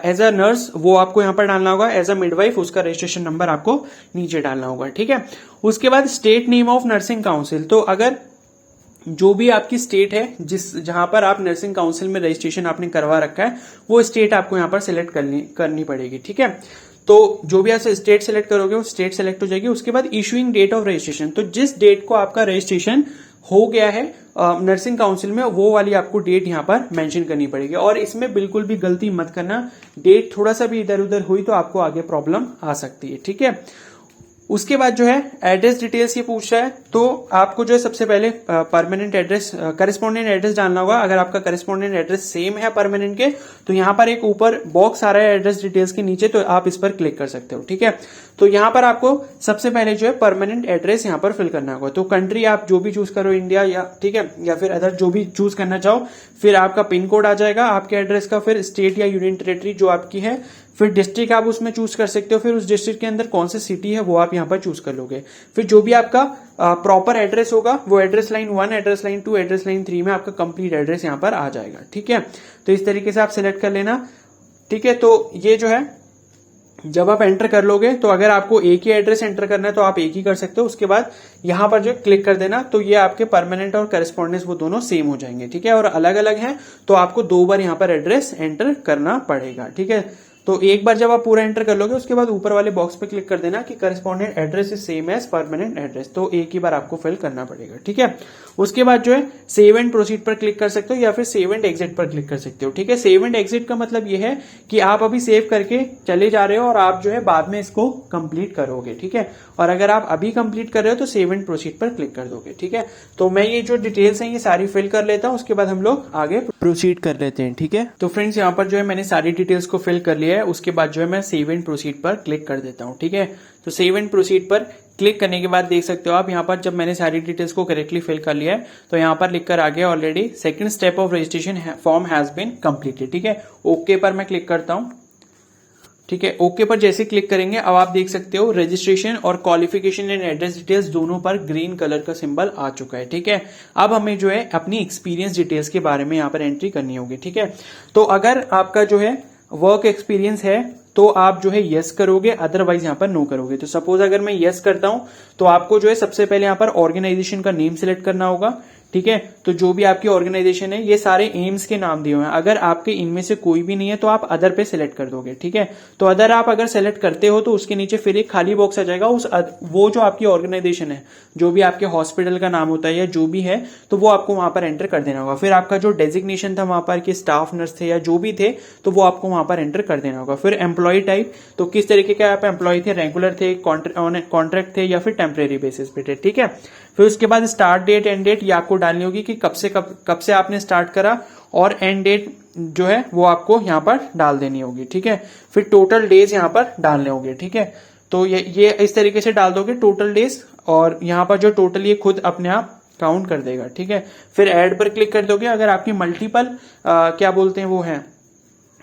एज अ नर्स वो आपको यहाँ पर डालना होगा, एज अ मिडवाइफ उसका रजिस्ट्रेशन नंबर आपको नीचे डालना होगा, ठीक है। उसके बाद state name of nursing council, तो अगर जो भी आपकी स्टेट है जहां पर आप नर्सिंग काउंसिल में रजिस्ट्रेशन आपने करवा रखा है वो स्टेट आपको यहाँ पर सिलेक्ट करनी पड़ेगी, ठीक है। तो जो भी आप स्टेट सेलेक्ट करोगे वो स्टेट सेलेक्ट हो जाएगी। उसके बाद इशूइंग डेट ऑफ रजिस्ट्रेशन, तो जिस डेट को आपका रजिस्ट्रेशन हो गया है नर्सिंग काउंसिल में वो वाली आपको डेट यहाँ पर मेंशन करनी पड़ेगी। और इसमें बिल्कुल भी गलती मत करना, डेट थोड़ा सा भी इधर उधर हुई तो आपको आगे प्रॉब्लम आ सकती है, ठीक है। उसके बाद जो है एड्रेस डिटेल्स ये पूछ रहा है, तो आपको जो है सबसे पहले परमानेंट एड्रेस, करेस्पॉन्डेंट एड्रेस डालना होगा। अगर आपका करेस्पॉन्डेंट एड्रेस सेम है परमानेंट के, तो यहाँ पर एक ऊपर बॉक्स आ रहा है एड्रेस डिटेल्स के नीचे, तो आप इस पर क्लिक कर सकते हो। ठीक है, तो यहाँ पर आपको सबसे पहले जो है परमानेंट एड्रेस यहाँ पर फिल करना होगा। तो कंट्री आप जो भी चूज करो, इंडिया या ठीक है, या फिर अदर जो भी चूज करना चाहो, फिर आपका पिन कोड आ जाएगा आपके एड्रेस का, फिर स्टेट या यूनियन टेरिटरी जो आपकी है, फिर डिस्ट्रिक्ट आप उसमें चूज कर सकते हो, फिर उस डिस्ट्रिक्ट के अंदर कौन सी सिटी है वो आप यहाँ पर चूज कर लोगे। फिर जो भी आपका प्रॉपर एड्रेस होगा वो address line 1, address line 2, address line 3 में आपका कंप्लीट एड्रेस यहाँ पर आ जाएगा। ठीक है, तो इस तरीके से आप सिलेक्ट कर लेना। ठीक है, तो ये जो है जब आप एंटर कर लोगे, तो अगर आपको एक ही एड्रेस एंटर करना है तो आप एक ही कर सकते हो। उसके बाद यहां पर जो क्लिक कर देना, तो ये आपके परमानेंट और करेस्पॉन्डेंस वो दोनों सेम हो जाएंगे। ठीक है, और अलग अलग हैं तो आपको 2 बार यहां पर एड्रेस एंटर करना पड़ेगा। ठीक है, तो एक बार जब आप पूरा एंटर कर लोगे, उसके बाद ऊपर वाले बॉक्स पे क्लिक कर देना कि correspondent address is same as permanent address, तो एक ही बार आपको फिल करना पड़ेगा। ठीक है, उसके बाद जो है सेव एंड प्रोसीड पर क्लिक कर सकते हो या फिर सेव एंड एग्जिट पर क्लिक कर सकते हो। ठीक है, सेव एंड एग्जिट का मतलब ये है कि आप अभी सेव करके चले जा रहे हो और आप जो है बाद में इसको कंप्लीट करोगे। ठीक है, और अगर आप अभी कंप्लीट कर रहे हो तो सेव एंड प्रोसीड पर क्लिक कर दोगे। ठीक है, तो मैं ये जो डिटेल्स हैं ये सारी फिल कर लेता हूं, उसके बाद हम लोग आगे प्रोसीड कर लेते हैं। ठीक है, तो फ्रेंड्स यहाँ पर जो है मैंने सारी डिटेल्स को फिल कर लिया है। उसके बाद जो है मैं सेव एंड प्रोसीड पर क्लिक कर देता हूँ। ठीक है, तो सेव एंड प्रोसीड पर क्लिक करने के बाद देख सकते हो आप यहाँ पर जब मैंने सारी डिटेल्स को करेक्टली फिल कर लिया है, तो यहाँ पर लिखकर आ गया already second step of registration form has been completed. ठीक है, ओके पर मैं क्लिक करता हूँ। ठीक है, ओके पर जैसे क्लिक करेंगे, अब आप देख सकते हो रजिस्ट्रेशन और क्वालिफिकेशन एंड एड्रेस डिटेल्स दोनों पर ग्रीन कलर का सिंबल आ चुका है। ठीक है, अब हमें जो है अपनी एक्सपीरियंस डिटेल्स के बारे में यहाँ पर एंट्री करनी होगी। ठीक है, तो अगर आपका जो है वर्क एक्सपीरियंस है तो आप जो है यस करोगे, अदरवाइज यहाँ पर नो करोगे। तो सपोज अगर मैं यस करता हूं तो आपको जो है सबसे पहले यहाँ पर ऑर्गेनाइजेशन का नेम सिलेक्ट करना होगा। ठीक है, तो जो भी आपकी ऑर्गेनाइजेशन है, ये सारे एम्स के नाम दिए हुए हैं। अगर आपके इनमें से कोई भी नहीं है तो आप अदर पे सिलेक्ट कर दोगे। ठीक है, तो अदर आप अगर सेलेक्ट करते हो तो उसके नीचे फिर एक खाली बॉक्स आ जाएगा, वो जो आपकी ऑर्गेनाइजेशन है, जो भी आपके हॉस्पिटल का नाम होता है या जो भी है, तो वो आपको वहां पर एंटर कर देना होगा। फिर आपका जो डेजिग्नेशन था वहां पर कि स्टाफ नर्स थे या जो भी थे, तो वो आपको वहां पर एंटर कर देना होगा। फिर एम्प्लॉय टाइप, तो किस तरीके के आप एम्प्लॉय थे, रेगुलर थे, कॉन्ट्रैक्ट थे या फिर टेम्परेरी बेसिस पे थे। ठीक है, फिर उसके बाद स्टार्ट डेट एंड डेट ये आपको डालनी होगी कि कब से आपने स्टार्ट करा, और एंड डेट जो है वो आपको यहाँ पर डाल देनी होगी। ठीक है, फिर टोटल डेज यहाँ पर डालने होंगे। ठीक है, तो ये इस तरीके से डाल दोगे टोटल डेज, और यहाँ पर जो टोटल ये खुद अपने आप काउंट कर देगा। ठीक है, फिर ऐड पर क्लिक कर दोगे। अगर आपकी मल्टीपल क्या बोलते हैं वो है,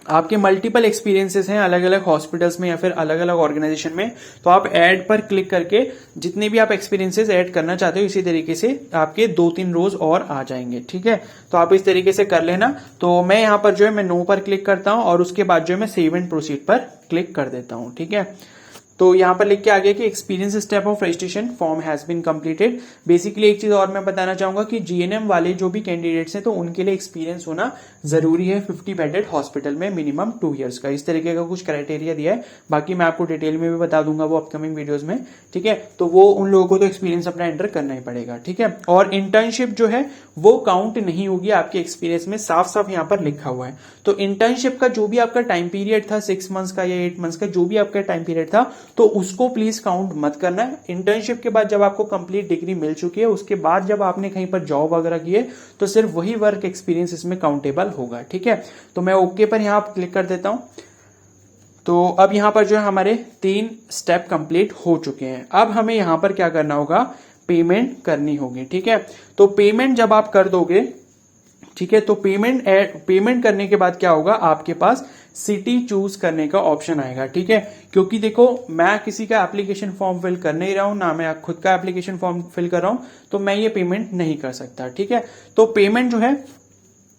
आपके मल्टीपल एक्सपीरियंसेस हैं अलग अलग हॉस्पिटल्स में या फिर अलग अलग ऑर्गेनाइजेशन में, तो आप ऐड पर क्लिक करके जितने भी आप एक्सपीरियंसेस ऐड करना चाहते हो इसी तरीके से आपके 2-3 रोज और आ जाएंगे। ठीक है, तो आप इस तरीके से कर लेना। तो मैं यहाँ पर जो है मैं नो पर क्लिक करता हूँ और उसके बाद जो है मैं सेव एंड प्रोसीड पर क्लिक कर देता हूँ। ठीक है, तो यहाँ पर लिख के आ गया कि experience step of registration form has been completed. Basically एक चीज और मैं बताना चाहूंगा कि जीएनएम वाले जो भी कैंडिडेट्स हैं तो उनके लिए एक्सपीरियंस होना जरूरी है 50 बेडेड हॉस्पिटल में मिनिमम 2 इयर्स का। इस तरीके का कुछ क्राइटेरिया दिया है, बाकी मैं आपको डिटेल में भी बता दूंगा वो अपकमिंग वीडियोज में। ठीक है, तो वो उन लोगों को तो एक्सपीरियंस अपना एंटर करना ही पड़ेगा। ठीक है, और इंटर्नशिप जो है वो काउंट नहीं होगी आपके एक्सपीरियंस में, साफ साफ यहाँ पर लिखा हुआ है। तो इंटर्नशिप का जो भी आपका टाइम पीरियड था 6 मंथ्स का या 8 मंथ्स का, जो भी आपका टाइम पीरियड था, तो उसको प्लीज काउंट मत करना है। इंटर्नशिप के बाद जब आपको कंप्लीट डिग्री मिल चुकी है, उसके बाद जब आपने कहीं पर जॉब वगैरह की है, तो सिर्फ वही वर्क एक्सपीरियंस इसमें काउंटेबल होगा। ठीक है, तो मैं ओके पर यहां क्लिक कर देता हूं। तो अब यहां पर जो है हमारे 3 स्टेप कंप्लीट हो चुके हैं। अब हमें यहां पर क्या करना होगा, पेमेंट करनी होगी। ठीक है, तो पेमेंट जब आप कर दोगे, ठीक है, तो पेमेंट करने के बाद क्या होगा, आपके पास सिटी चूज करने का ऑप्शन आएगा। ठीक है, क्योंकि देखो मैं किसी का एप्लीकेशन फॉर्म फिल कर नहीं रहा हूं, ना मैं खुद का एप्लीकेशन फॉर्म फिल कर रहा हूं, तो मैं ये पेमेंट नहीं कर सकता। ठीक है, तो पेमेंट जो है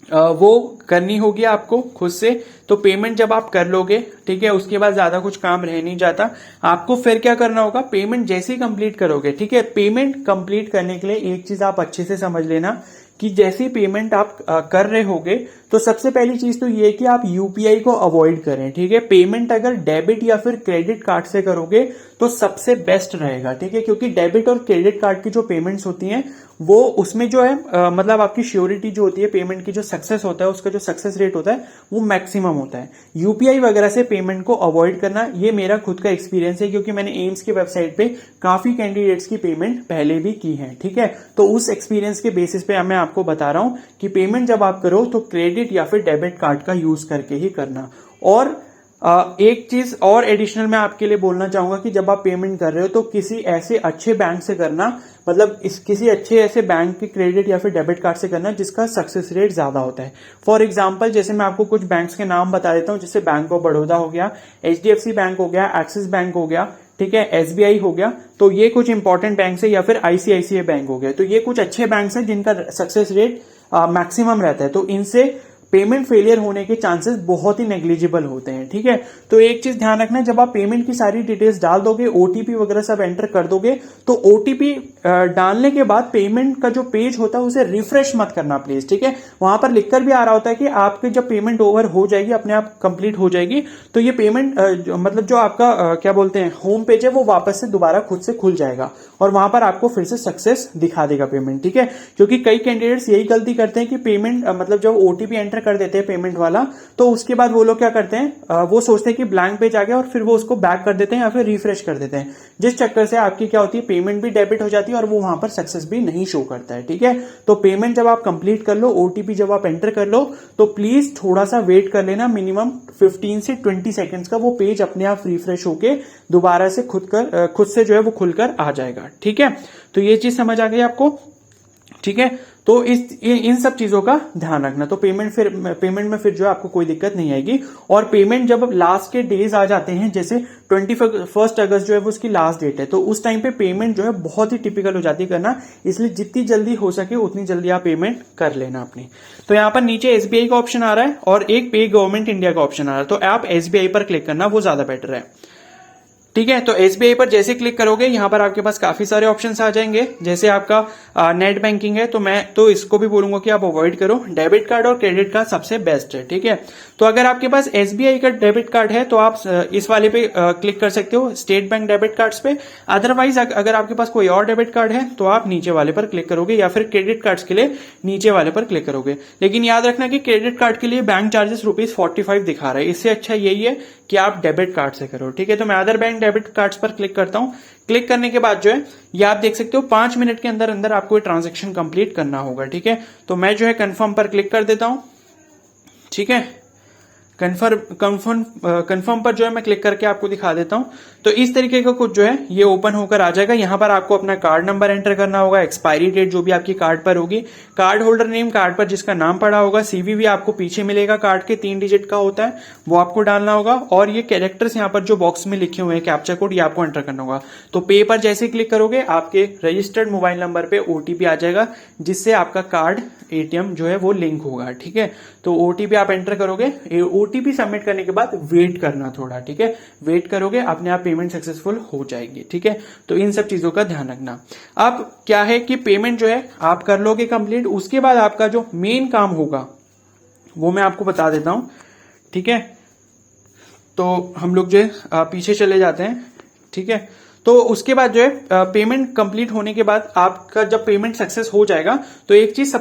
वो करनी होगी आपको खुद से। तो पेमेंट जब आप कर लोगे, ठीक है, उसके बाद ज्यादा कुछ काम रह नहीं जाता आपको। फिर क्या करना होगा, पेमेंट जैसे ही कंप्लीट करोगे, ठीक है, पेमेंट कंप्लीट करने के लिए एक चीज आप अच्छे से समझ लेना कि जैसे पेमेंट आप कर रहे होगे, तो सबसे पहली चीज तो ये है कि आप यूपीआई को अवॉइड करें, ठीक है। पेमेंट अगर डेबिट या फिर क्रेडिट कार्ड से करोगे तो सबसे बेस्ट रहेगा, ठीक है, क्योंकि डेबिट और क्रेडिट कार्ड की जो पेमेंट्स होती हैं वो उसमें जो है मतलब आपकी श्योरिटी जो होती है पेमेंट की, जो सक्सेस होता है उसका जो सक्सेस रेट होता है वो मैक्सिमम होता है। यूपीआई वगैरह से पेमेंट को अवॉइड करना, ये मेरा खुद का एक्सपीरियंस है, क्योंकि मैंने एम्स की वेबसाइट पे काफी कैंडिडेट्स की पेमेंट पहले भी की है, ठीक है। तो उस एक्सपीरियंस के बेसिस पे मैं आपको बता रहा हूं कि पेमेंट जब आप करो तो क्रेडिट या फिर डेबिट कार्ड का यूज करके ही करना। और एक चीज और एडिशनल मैं आपके लिए बोलना चाहूंगा कि जब आप पेमेंट कर रहे हो तो किसी ऐसे अच्छे बैंक से करना, मतलब किसी अच्छे ऐसे बैंक के क्रेडिट या फिर डेबिट कार्ड से करना जिसका सक्सेस रेट ज्यादा होता है। फॉर एग्जांपल जैसे मैं आपको कुछ बैंक्स के नाम बता देता हूं, जैसे बैंक ऑफ बड़ौदा हो गया, एचडीएफसी बैंक हो गया, एक्सिस बैंक हो गया, ठीक है, एसबीआई हो गया। तो ये कुछ इंपॉर्टेंट बैंक है, या फिर आईसीआईसीआई बैंक हो गया। तो ये कुछ अच्छे बैंक हैं जिनका सक्सेस रेट मैक्सिमम रहता है, तो इनसे पेमेंट फेलियर होने के चांसेस बहुत ही नेग्लिजिबल होते हैं, ठीक है। तो एक चीज ध्यान रखना, जब आप पेमेंट की सारी डिटेल्स डाल दोगे, ओटीपी वगैरह सब एंटर कर दोगे, तो ओटीपी डालने के बाद पेमेंट का जो पेज होता है उसे रिफ्रेश मत करना प्लीज, ठीक है। वहां पर लिखकर भी आ रहा होता है कि आपकी जब पेमेंट ओवर हो जाएगी, अपने आप कंप्लीट हो जाएगी, तो ये पेमेंट मतलब जो आपका क्या बोलते हैं होम पेज है वो वापस से दोबारा खुद से खुल जाएगा और वहां पर आपको फिर से सक्सेस दिखा देगा पेमेंट, ठीक है। क्योंकि कई कैंडिडेट्स यही गलती करते हैं कि पेमेंट मतलब जब ओटीपी एंटर कर देते हैं पेमेंट वाला, तो उसके बाद वो लोग क्या करते हैं, वो सोचते हैं कि ब्लैंक पेज आ गया और फिर वो उसको बैक कर देते हैं या फिर रिफ्रेश कर देते हैं, जिस चक्कर से आपकी क्या होती है पेमेंट भी डेबिट हो जाती है और वो वहां पर सक्सेस भी नहीं शो करता है, ठीक है। तो पेमेंट जब आप कंप्लीट कर लो, ओटीपी जब आप एंटर कर लो, तो प्लीज थोड़ा सा वेट कर लेना, मिनिमम 15 से 20 सेकेंड्स का, वो पेज अपने आप रिफ्रेश होके दोबारा से खुद से जो है वो खुलकर आ जाएगा, ठीक है। तो ये चीज समझ आ गई आपको, ठीक है। तो इन सब चीजों का ध्यान रखना, तो पेमेंट में फिर जो है आपको कोई दिक्कत नहीं आएगी। और पेमेंट जब लास्ट के डेज आ जाते हैं, जैसे 21 अगस्त जो है वो उसकी लास्ट डेट है, तो उस टाइम पे पेमेंट जो है बहुत ही टिपिकल हो जाती है करना, इसलिए जितनी जल्दी हो सके उतनी जल्दी आप पेमेंट कर लेना अपनी। तो यहाँ पर नीचे एसबीआई का ऑप्शन आ रहा है और एक पे गवर्नमेंट इंडिया का ऑप्शन आ रहा है, तो आप एसबीआई पर क्लिक करना, वो ज्यादा बेटर है, ठीक है। तो एसबीआई पर जैसे क्लिक करोगे यहां पर आपके पास काफी सारे ऑप्शंस आ जाएंगे, जैसे आपका नेट बैंकिंग है, तो मैं तो इसको भी बोलूंगा कि आप अवॉइड करो। डेबिट कार्ड और क्रेडिट कार्ड सबसे बेस्ट है, ठीक है। तो अगर आपके पास एसबीआई का डेबिट कार्ड है तो आप इस वाले पे क्लिक कर सकते हो, स्टेट बैंक डेबिट कार्ड्स पे। अदरवाइज अगर आपके पास कोई और डेबिट कार्ड है तो आप नीचे वाले पर क्लिक करोगे, या फिर क्रेडिट कार्ड्स के लिए नीचे वाले पर क्लिक करोगे। लेकिन याद रखना कि क्रेडिट कार्ड के लिए बैंक चार्जेस ₹45 दिखा रहा है, इससे अच्छा यही है कि आप डेबिट कार्ड से करो, ठीक है। तो मैं अदर बैंक डेबिट कार्ड्स पर क्लिक करता हूं। क्लिक करने के बाद जो है ये आप देख सकते हो 5 मिनट के अंदर अंदर आपको ट्रांजैक्शन कंप्लीट करना होगा, ठीक है। तो मैं जो है कंफर्म पर क्लिक कर देता हूं, ठीक है। कंफर्म पर जो है मैं क्लिक करके आपको दिखा देता हूं। तो इस तरीके का कुछ जो है ये ओपन होकर आ जाएगा। यहां पर आपको अपना कार्ड नंबर एंटर करना होगा, एक्सपायरी डेट जो भी आपकी कार्ड पर होगी, कार्ड होल्डर नेम, कार्ड पर जिसका नाम पड़ा होगा, सीवीवी आपको पीछे मिलेगा कार्ड के 3 डिजिट का होता है, वो आपको डालना होगा। और ये कैरेक्टर्स यहाँ पर जो बॉक्स में लिखे हुए हैं कैप्चा कोड, ये आपको एंटर करना होगा। तो पे पर जैसे क्लिक करोगे आपके रजिस्टर्ड मोबाइल नंबर पे ओटीपी आ जाएगा, जिससे आपका कार्ड एटीएम जो है वो लिंक होगा, ठीक है। तो ओटीपी आप एंटर करोगे, ओटीपी सबमिट करने के बाद वेट करना थोड़ा, ठीक है। वेट करोगे अपने आप पेमेंट सक्सेसफुल हो जाएगी, ठीक है। तो इन सब चीजों का ध्यान रखना। अब क्या है कि पेमेंट जो है आप कर लोगे कंप्लीट, उसके बाद आपका जो मेन काम होगा वो मैं आपको बता देता हूं, ठीक है। तो हम लोग जो है पीछे चले जाते हैं, ठीक है। तो उसके बाद जो है पेमेंट कंप्लीट होने के बाद आपका जब पेमेंट सक्सेस हो जाएगा, तो एक चीज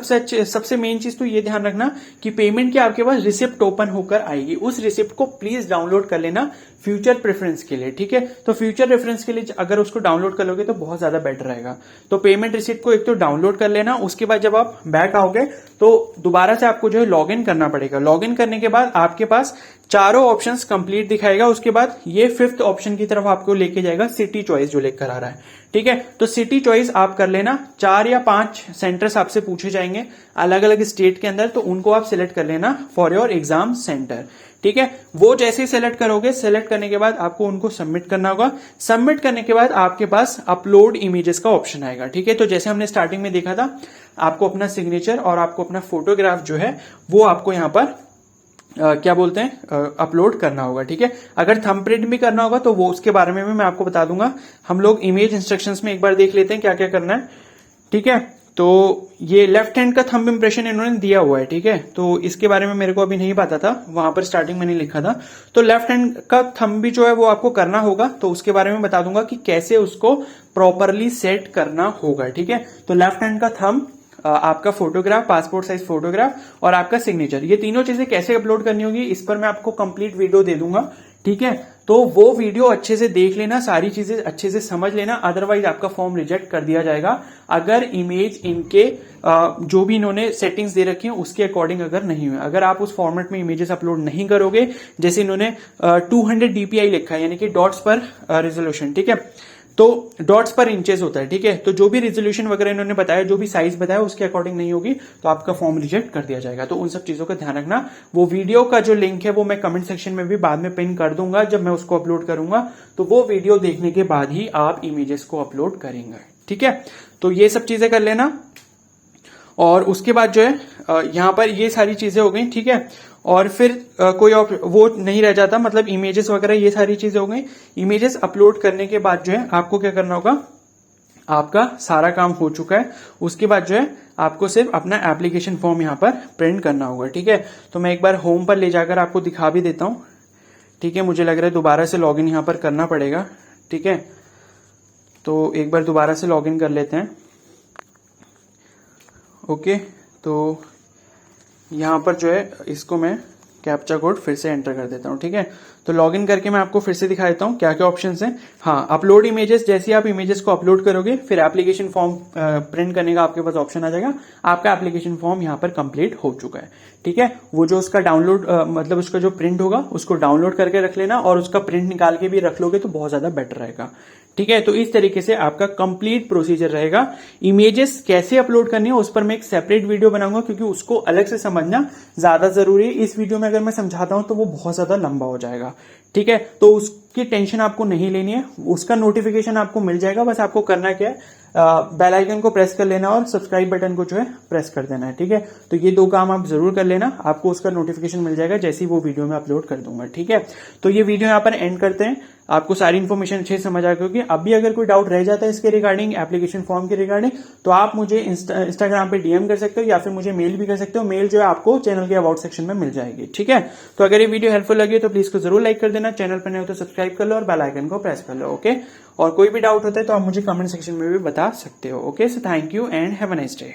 सबसे मेन चीज तो ये ध्यान रखना कि पेमेंट की आपके पास रिसिप्ट ओपन होकर आएगी। उस रिसिप्ट को प्लीज डाउनलोड कर लेना फ्यूचर प्रेफरेंस के लिए, ठीक है। तो फ्यूचर रेफरेंस के लिए अगर उसको डाउनलोड कर लोगे तो बहुत ज्यादा बेटर रहेगा। तो पेमेंट रिसिप्ट को एक तो डाउनलोड कर लेना, उसके बाद जब आप बैक आओगे तो दोबारा से आपको जो है लॉग इन करना पड़ेगा। लॉग इन करने के बाद आपके पास चारों ऑप्शंस कंप्लीट दिखाएगा, उसके बाद ये 5th ऑप्शन की तरफ आपको लेके जाएगा, सिटी चॉइस जो लेकर आ रहा है, ठीक है। तो सिटी चॉइस आप कर लेना। 4 या 5 सेंटर्स आपसे पूछे जाएंगे अलग अलग स्टेट के अंदर, तो उनको आप सिलेक्ट कर लेना फॉर योर एग्जाम सेंटर, ठीक है। वो जैसे ही सिलेक्ट करोगे, सिलेक्ट करने के बाद आपको उनको सबमिट करना होगा। सबमिट करने के बाद आपके पास अपलोड इमेजेस का ऑप्शन आएगा, ठीक है। तो जैसे हमने स्टार्टिंग में देखा था, आपको अपना सिग्नेचर और आपको अपना फोटोग्राफ जो है वो आपको यहां पर क्या बोलते हैं अपलोड करना होगा, ठीक है। अगर थंब प्रिंट भी करना होगा तो वो उसके बारे में भी मैं आपको बता दूंगा। हम लोग इमेज इंस्ट्रक्शंस में एक बार देख लेते हैं क्या क्या करना है, ठीक है। तो ये लेफ्ट हैंड का थंब इंप्रेशन इन्होंने दिया हुआ है, ठीक है। तो इसके बारे में मेरे को अभी नहीं पता था, वहां पर स्टार्टिंग में नहीं लिखा था। तो लेफ्ट हैंड का थंब भी जो है वो आपको करना होगा, तो उसके बारे में बता दूंगा कि कैसे उसको प्रॉपरली सेट करना होगा, ठीक है। तो लेफ्ट हैंड का थंब, आपका फोटोग्राफ, पासपोर्ट साइज फोटोग्राफ और आपका सिग्नेचर, ये तीनों चीजें कैसे अपलोड करनी होगी इस पर मैं आपको कंप्लीट वीडियो दे दूंगा, ठीक है। तो वो वीडियो अच्छे से देख लेना, सारी चीजें अच्छे से समझ लेना, अदरवाइज आपका फॉर्म रिजेक्ट कर दिया जाएगा अगर इमेज इनके जो भी इन्होंने सेटिंग्स दे रखी हैं उसके अकॉर्डिंग अगर नहीं हुआ। अगर आप उस फॉर्मेट में इमेजेस अपलोड नहीं करोगे, जैसे इन्होंने 200 DPI लिखा है, यानी कि डॉट्स पर रेजोल्यूशन, ठीक है। तो डॉट्स पर इंचेस होता है, ठीक है। तो जो भी रेजोल्यूशन वगैरह इन्होंने बताया, जो भी साइज बताया उसके अकॉर्डिंग नहीं होगी तो आपका फॉर्म रिजेक्ट कर दिया जाएगा। तो उन सब चीजों का ध्यान रखना। वो वीडियो का जो लिंक है वो मैं कमेंट सेक्शन में भी बाद में पिन कर दूंगा जब मैं उसको अपलोड करूंगा, तो वो वीडियो देखने के बाद ही आप इमेजेस को अपलोड करेंगे, ठीक है। तो ये सब चीजें कर लेना। और उसके बाद जो है यहां पर ये सारी चीजें हो गई, ठीक है। और फिर कोई और वो नहीं रह जाता, मतलब इमेजेस वगैरह ये सारी चीजें हो गई। इमेजेस अपलोड करने के बाद जो है आपको क्या करना होगा, आपका सारा काम हो चुका है। उसके बाद जो है आपको सिर्फ अपना एप्लीकेशन फॉर्म यहां पर प्रिंट करना होगा, ठीक है। तो मैं एक बार होम पर ले जाकर आपको दिखा भी देता हूं, ठीक है। मुझे लग रहा है दोबारा से लॉग इन यहां पर करना पड़ेगा, ठीक है। तो एक बार दोबारा से लॉग इन कर लेते हैं। ओके, तो यहां पर जो है इसको मैं कैप्चा कोड फिर से एंटर कर देता हूं, ठीक है। तो लॉगिन करके मैं आपको फिर से दिखा देता हूं क्या क्या ऑप्शंस हैं। हाँ, अपलोड इमेजेस, जैसे आप इमेजेस को अपलोड करोगे फिर एप्लीकेशन फॉर्म प्रिंट करने का आपके पास ऑप्शन आ जाएगा। आपका एप्लीकेशन फॉर्म यहां पर कंप्लीट हो चुका है, ठीक है। वो जो उसका डाउनलोड मतलब उसका जो प्रिंट होगा उसको डाउनलोड करके रख लेना, और उसका प्रिंट निकाल के भी रख लोगे तो बहुत ज्यादा बेटर रहेगा, ठीक है। तो इस तरीके से आपका कंप्लीट प्रोसीजर रहेगा। इमेजेस कैसे अपलोड करनी है उस पर मैं एक सेपरेट वीडियो बनाऊंगा, क्योंकि उसको अलग से समझना ज्यादा जरूरी है। इस वीडियो में अगर मैं समझाता हूं तो वो बहुत ज्यादा लंबा हो जाएगा, ठीक है। तो उसकी टेंशन आपको नहीं लेनी है, उसका नोटिफिकेशन आपको मिल जाएगा। बस आपको करना क्या है, बेल आइकन को प्रेस कर लेना और सब्सक्राइब बटन को जो है प्रेस कर देना है, ठीक है। तो ये दो काम आप जरूर कर लेना, आपको उसका नोटिफिकेशन मिल जाएगा जैसे ही वो वीडियो में अपलोड कर दूंगा, ठीक है। तो ये वीडियो यहाँ पर एंड करते हैं। आपको सारी इन्फॉर्मेशन अच्छे से समझ आ गई होगी। अभी अगर कोई डाउट रह जाता है इसके रिगार्डिंग, एप्लीकेशन फॉर्म के रिगार्डिंग, तो आप मुझे इंस्टाग्राम पे डीएम कर सकते हो या फिर मुझे मेल भी कर सकते हो। मेल जो है आपको चैनल के अबाउट सेक्शन में मिल जाएगी, ठीक है। तो अगर ये वीडियो हेल्पफुल लगी तो प्लीज को जरूर लाइक कर देना, चैनल पर नहीं हो तो सब्सक्राइब कर लो और बेल आइकन को प्रेस कर लो, ओके। और कोई भी डाउट होता है तो आप मुझे कमेंट सेक्शन में भी बता सकते हो, okay. So thank you and have a nice day.